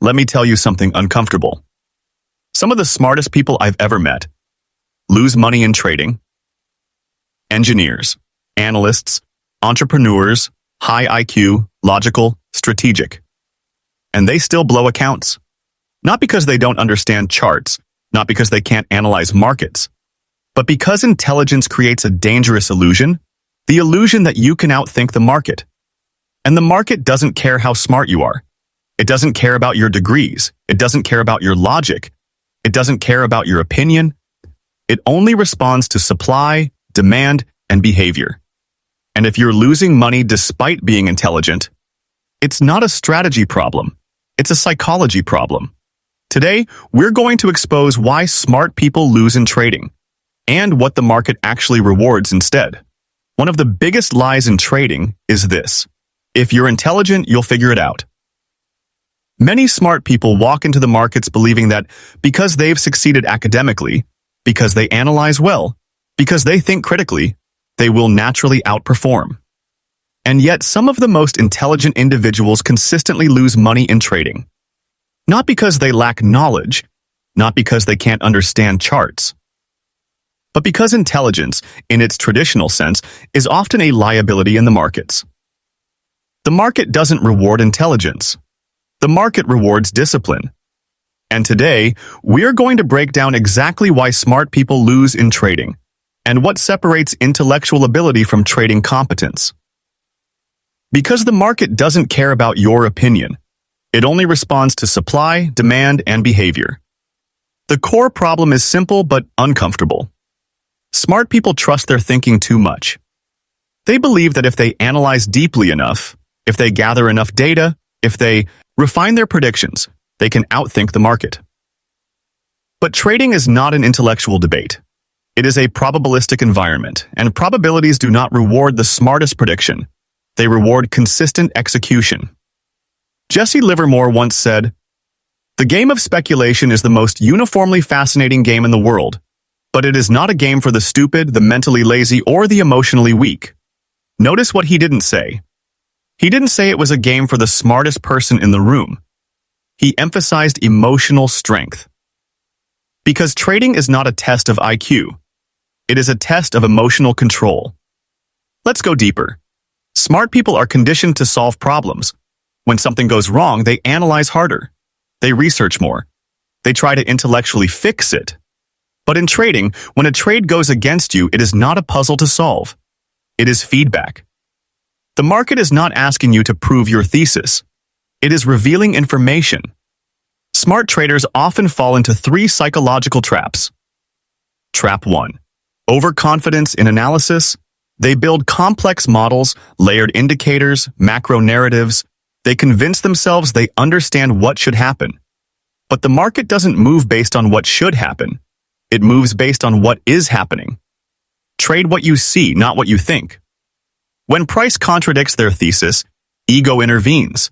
let me tell you something uncomfortable. Some of the smartest people I've ever met lose money in trading. Engineers, analysts, entrepreneurs, high IQ, logical, strategic. And they still blow accounts. Not because they don't understand charts, not because they can't analyze markets, but because intelligence creates a dangerous illusion, the illusion that you can outthink the market. And the market doesn't care how smart you are. It doesn't care about your degrees. It doesn't care about your logic. It doesn't care about your opinion. It only responds to supply, demand, and behavior. And if you're losing money despite being intelligent, it's not a strategy problem. It's a psychology problem. Today, we're going to expose why smart people lose in trading and what the market actually rewards instead. One of the biggest lies in trading is this: if you're intelligent, you'll figure it out. Many smart people walk into the markets believing that because they've succeeded academically, because they analyze well, because they think critically, they will naturally outperform. And yet, some of the most intelligent individuals consistently lose money in trading. Not because they lack knowledge, not because they can't understand charts, but because intelligence, in its traditional sense, is often a liability in the markets. The market doesn't reward intelligence. The market rewards discipline. And today, we're going to break down exactly why smart people lose in trading and what separates intellectual ability from trading competence. Because the market doesn't care about your opinion. It only responds to supply, demand, and behavior. The core problem is simple but uncomfortable. Smart people trust their thinking too much. They believe that if they analyze deeply enough, if they gather enough data, if they refine their predictions, they can outthink the market. But trading is not an intellectual debate. It is a probabilistic environment, and probabilities do not reward the smartest prediction. They reward consistent execution. Jesse Livermore once said, "The game of speculation is the most uniformly fascinating game in the world, but it is not a game for the stupid, the mentally lazy, or the emotionally weak." Notice what he didn't say. He didn't say it was a game for the smartest person in the room. He emphasized emotional strength. Because trading is not a test of IQ. It is a test of emotional control. Let's go deeper. Smart people are conditioned to solve problems. When something goes wrong, they analyze harder. They research more. They try to intellectually fix it. But in trading, when a trade goes against you, it is not a puzzle to solve. It is feedback. The market is not asking you to prove your thesis. It is revealing information. Smart traders often fall into 3 psychological traps. Trap 1. Overconfidence in analysis. They build complex models, layered indicators, macro narratives. They convince themselves they understand what should happen. But the market doesn't move based on what should happen. It moves based on what is happening. Trade what you see, not what you think. When price contradicts their thesis, ego intervenes.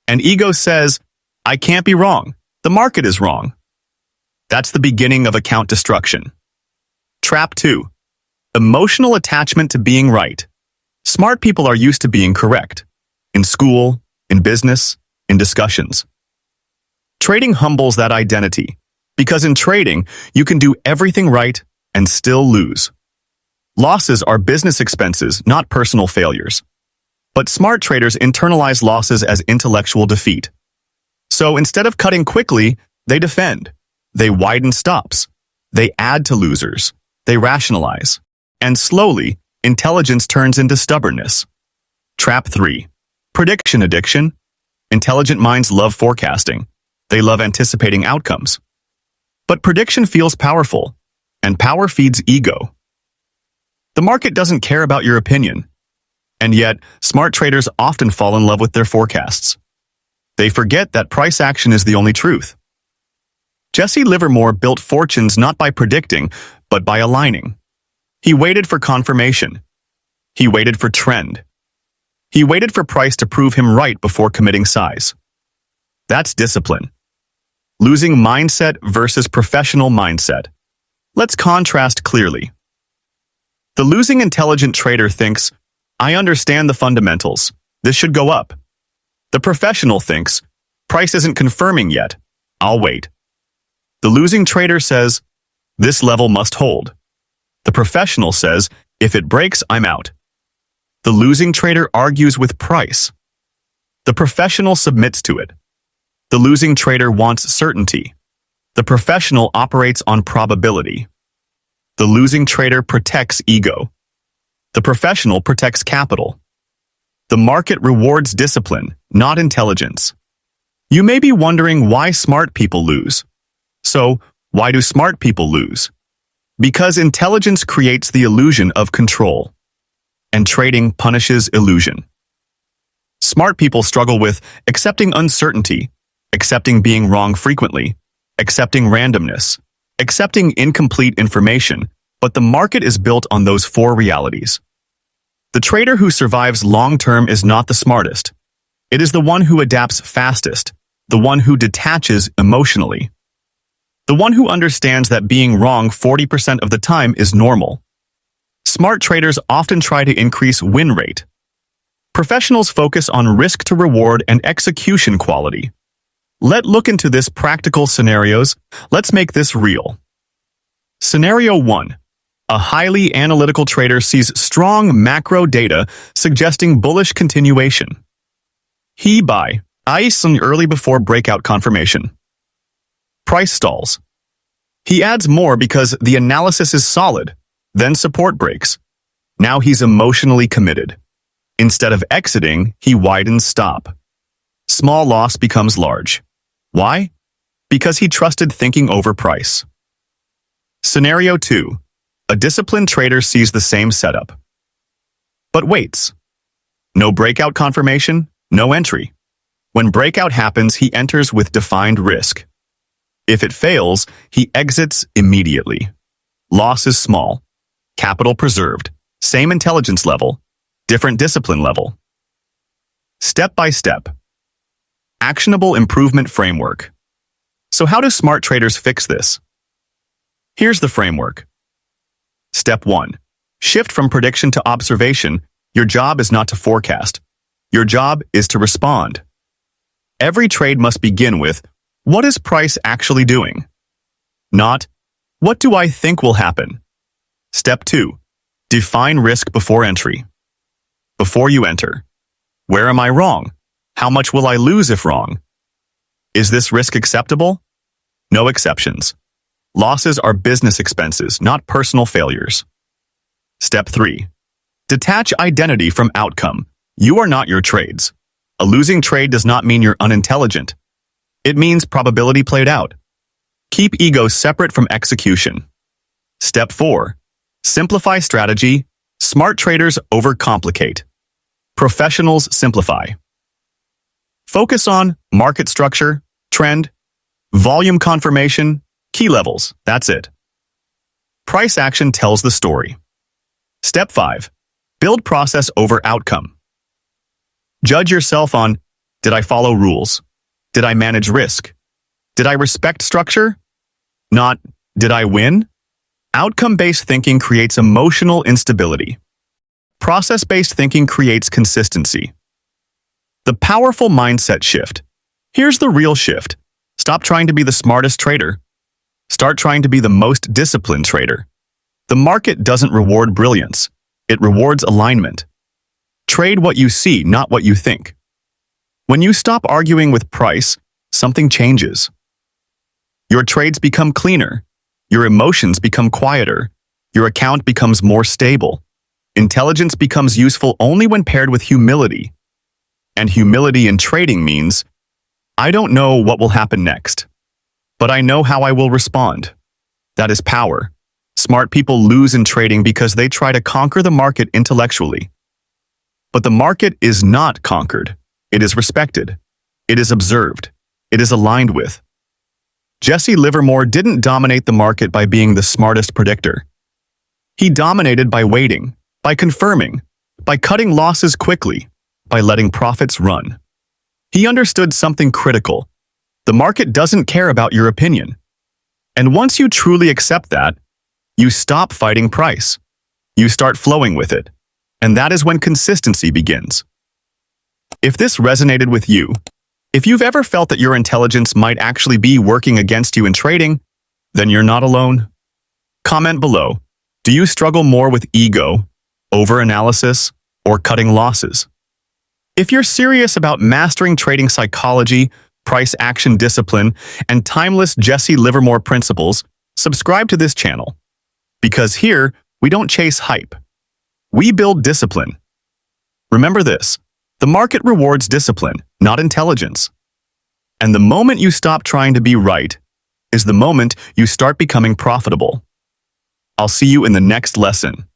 And ego says, "I can't be wrong. The market is wrong." That's the beginning of account destruction. Trap 2. Emotional attachment to being right. Smart people are used to being correct. In school, in business, in discussions. Trading humbles that identity, because in trading, you can do everything right and still lose. Losses are business expenses, not personal failures. But smart traders internalize losses as intellectual defeat. So instead of cutting quickly, they defend. They widen stops. They add to losers. They rationalize. And slowly, intelligence turns into stubbornness. Trap 3. Prediction addiction. Intelligent minds love forecasting. They love anticipating outcomes. But prediction feels powerful, and power feeds ego. The market doesn't care about your opinion. And yet, smart traders often fall in love with their forecasts. They forget that price action is the only truth. Jesse Livermore built fortunes not by predicting, but by aligning. He waited for confirmation. He waited for trend. He waited for price to prove him right before committing size. That's discipline. Losing mindset versus professional mindset. Let's contrast clearly. The losing intelligent trader thinks, "I understand the fundamentals. This should go up." The professional thinks, Price isn't confirming yet. I'll wait. The losing trader says, this level must hold. The professional says, if it breaks, I'm out. The losing trader argues with price. The professional submits to it. The losing trader wants certainty. The professional operates on probability. The losing trader protects ego. The professional protects capital. The market rewards discipline, not intelligence. You may be wondering why smart people lose. So, why do smart people lose? Because intelligence creates the illusion of control, and trading punishes illusion. Smart people struggle with accepting uncertainty, accepting being wrong frequently, accepting randomness, accepting incomplete information, but the market is built on those four realities. The trader who survives long-term is not the smartest. It is the one who adapts fastest, the one who detaches emotionally, the one who understands that being wrong 40% of the time is normal. Smart traders often try to increase win rate. Professionals focus on risk to reward and execution quality. Let's look into this practical scenarios. Let's make this real. Scenario 1. A highly analytical trader sees strong macro data suggesting bullish continuation. He buys early before breakout confirmation. Price stalls. He adds more because the analysis is solid, then support breaks. Now he's emotionally committed. Instead of exiting, he widens stop. Small loss becomes large. Why? Because he trusted thinking over price. Scenario 2. A disciplined trader sees the same setup, but waits. No breakout confirmation, no entry. When breakout happens, he enters with defined risk. If it fails, he exits immediately. Loss is small. Capital preserved. Same intelligence level. Different discipline level. Step by step. Actionable improvement framework. So how do smart traders fix this? Here's the framework. Step 1. Shift from prediction to observation. Your job is not to forecast. Your job is to respond. Every trade must begin with, what is price actually doing? Not, what do I think will happen? Step 2. Define risk before entry. Before you enter, where am I wrong? How much will I lose if wrong? Is this risk acceptable? No exceptions. Losses are business expenses, not personal failures. Step 3. Detach identity from outcome. You are not your trades. A losing trade does not mean you're unintelligent. It means probability played out. Keep ego separate from execution. Step 4. Simplify strategy. Smart traders overcomplicate. Professionals simplify. Focus on market structure, trend, volume confirmation, key levels. That's it. Price action tells the story. Step 5. Build process over outcome. Judge yourself on, did I follow rules? Did I manage risk? Did I respect structure? Not, did I win? Outcome-based thinking creates emotional instability. Process-based thinking creates consistency. The powerful mindset shift. Here's the real shift. Stop trying to be the smartest trader. Start trying to be the most disciplined trader. The market doesn't reward brilliance. It rewards alignment. Trade what you see, not what you think. When you stop arguing with price, something changes. Your trades become cleaner. Your emotions become quieter. Your account becomes more stable. Intelligence becomes useful only when paired with humility. And humility in trading means, I don't know what will happen next, but I know how I will respond. That is power. Smart people lose in trading because they try to conquer the market intellectually. But the market is not conquered. It is respected. It is observed. It is aligned with. Jesse Livermore didn't dominate the market by being the smartest predictor. He dominated by waiting, by confirming, by cutting losses quickly, by letting profits run. He understood something critical. The market doesn't care about your opinion. And once you truly accept that, you stop fighting price. You start flowing with it. And that is when consistency begins. If this resonated with you, If you've ever felt that your intelligence might actually be working against you in trading, then you're not alone. Comment below. Do you struggle more with ego, overanalysis, or cutting losses? If you're serious about mastering trading psychology, price action discipline, and timeless Jesse Livermore principles, subscribe to this channel. Because here, we don't chase hype. We build discipline. Remember this, the market rewards discipline, not intelligence. And the moment you stop trying to be right is the moment you start becoming profitable. I'll see you in the next lesson.